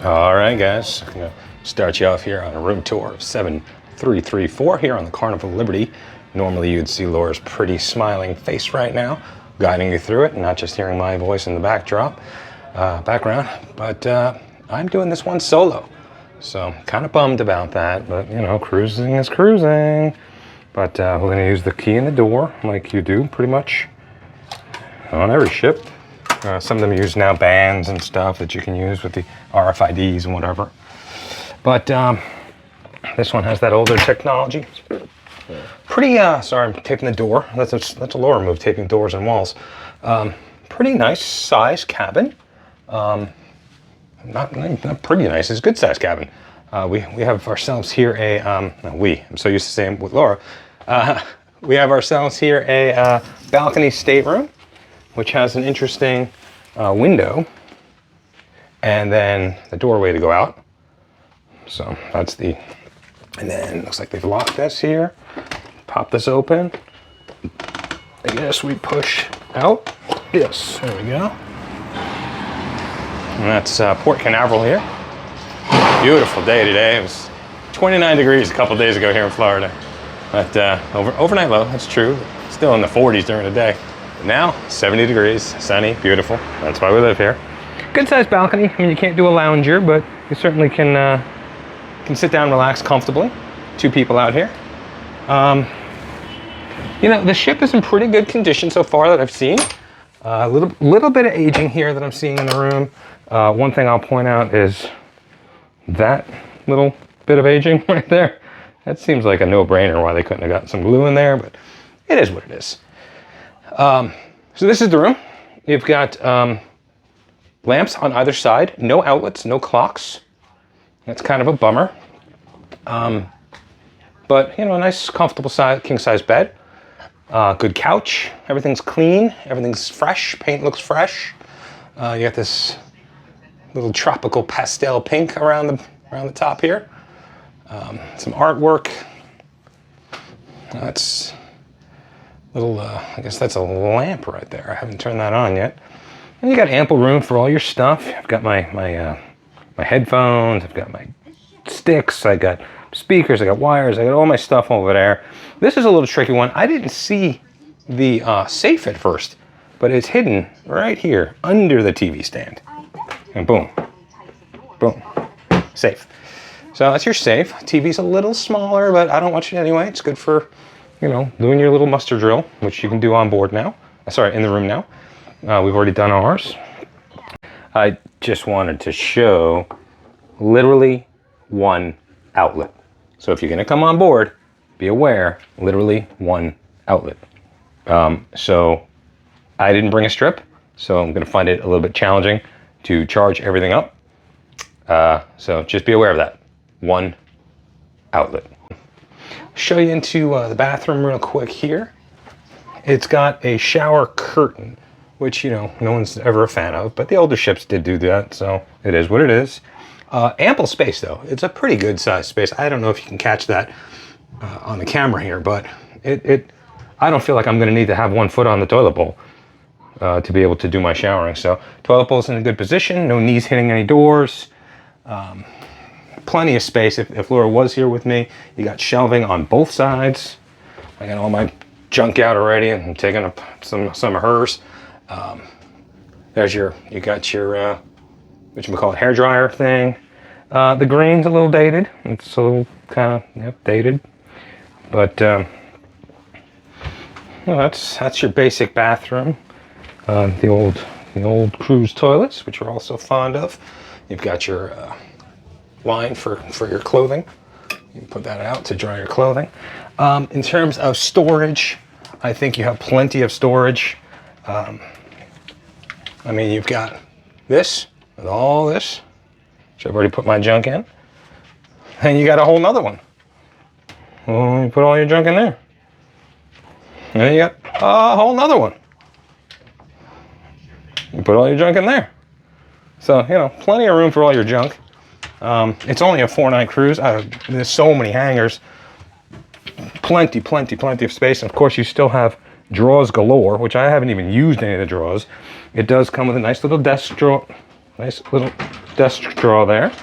All right, guys, I'm gonna start you off here on a room tour of 7334 here on the Carnival Liberty. Normally you'd see Laura's pretty smiling face right now, guiding you through it, and not just hearing my voice in the background. But I'm doing this one solo, so kind of bummed about that. But you know, cruising is cruising. But we're gonna use the key in the door, like you do pretty much on every ship. Some of them use now bands and stuff that you can use with the RFIDs and whatever. But this one has that older technology. Pretty, sorry, I'm taping the door. That's a Laura move, taping doors and walls. Pretty nice size cabin. Not pretty nice, it's a good size cabin. We have ourselves here I'm so used to saying with Laura. We have ourselves here a balcony stateroom, which has an interesting window and then the doorway to go out. So that's and then it looks like they've locked this here. Pop this open. I guess we push out. Yes, there we go. And that's Port Canaveral here. Beautiful day today. It was 29 degrees a couple days ago here in Florida. But overnight low, that's true. Still in the 40s during the day. Now, 70 degrees, sunny, beautiful. That's why we live here. Good sized balcony. I mean, you can't do a lounger, but you certainly can sit down and relax comfortably. 2 people out here. You know, the ship is in pretty good condition so far that I've seen. A little bit of aging here that I'm seeing in the room. One thing I'll point out is that little bit of aging right there. That seems like a no-brainer why they couldn't have gotten some glue in there, but it is what it is. So this is the room. You've got lamps on either side, no outlets, no clocks. That's kind of a bummer. But you know, a nice comfortable king size bed. Good couch, everything's clean, everything's fresh, paint looks fresh. You got this little tropical pastel pink around the top here. Some artwork. That's little, I guess that's a lamp right there. I haven't turned that on yet. And you got ample room for all your stuff. I've got my headphones, I've got my sticks, I got speakers, I got wires, I got all my stuff over there. This is a little tricky one. I didn't see the safe at first, but it's hidden right here under the TV stand. And boom, boom, safe. So that's your safe. TV's a little smaller, but I don't watch it anyway. It's good for, you know, doing your little muster drill, which you can do on board now. Sorry, in the room now. We've already done ours. I just wanted to show literally one outlet. So if you're gonna come on board, be aware, literally one outlet. So I didn't bring a strip, so I'm gonna find it a little bit challenging to charge everything up. So just be aware of that. One outlet. Show you into the bathroom real quick here. It's got a shower curtain, which, you know, no one's ever a fan of, but the older ships did do that, so it is what it is. Ample space though. It's a pretty good sized space. I don't know if you can catch that on the camera here, but I don't feel like I'm gonna need to have 1 foot on the toilet bowl to be able to do my showering. So toilet bowl's in a good position, no knees hitting any doors. Plenty of space. If Laura was here with me, you got shelving on both sides. I got all my junk out already and I'm taking up some of hers. You got your whatchamacallit, hair dryer thing. The green's a little dated. It's a little kind of dated. But well, that's your basic bathroom. The old cruise toilets, which we're also fond of. You've got your line for your clothing. You can put that out to dry your clothing. In terms of storage, I think you have plenty of storage. I mean, you've got this with all this, which I've already put my junk in. And you got a whole nother one. Well, you put all your junk in there. And then you got a whole nother one. You put all your junk in there. So, you know, plenty of room for all your junk. It's only a 4-night cruise. There's so many hangars. Plenty of space. And of course, you still have drawers galore, which I haven't even used any of the drawers. It does come with a nice little desk drawer. Nice little desk drawer there.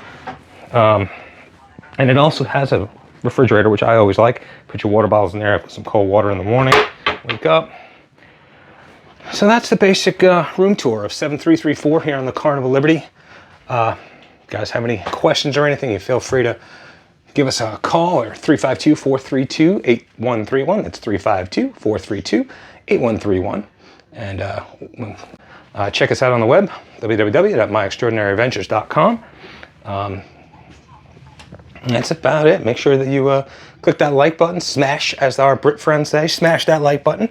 And it also has a refrigerator, which I always like. Put your water bottles in there, put some cold water in the morning, wake up. So that's the basic room tour of 7334 here on the Carnival Liberty. Guys have any questions or anything, you feel free to give us a call, or 352-432-8131. That's 352-432-8131. And check us out on the web, www.myextraordinaryadventures.com. That's about it. Make sure that you click that like button, smash, as our Brit friends say, smash that like button,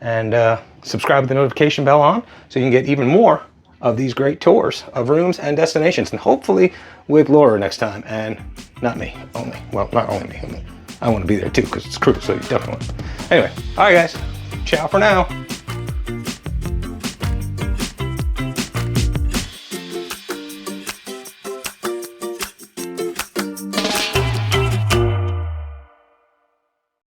and subscribe with the notification bell on so you can get even more of these great tours of rooms and destinations, and hopefully with Laura next time, and not me only. Well, not only me. I want to be there too because it's cruise, so you definitely. Anyway, all right, guys. Ciao for now.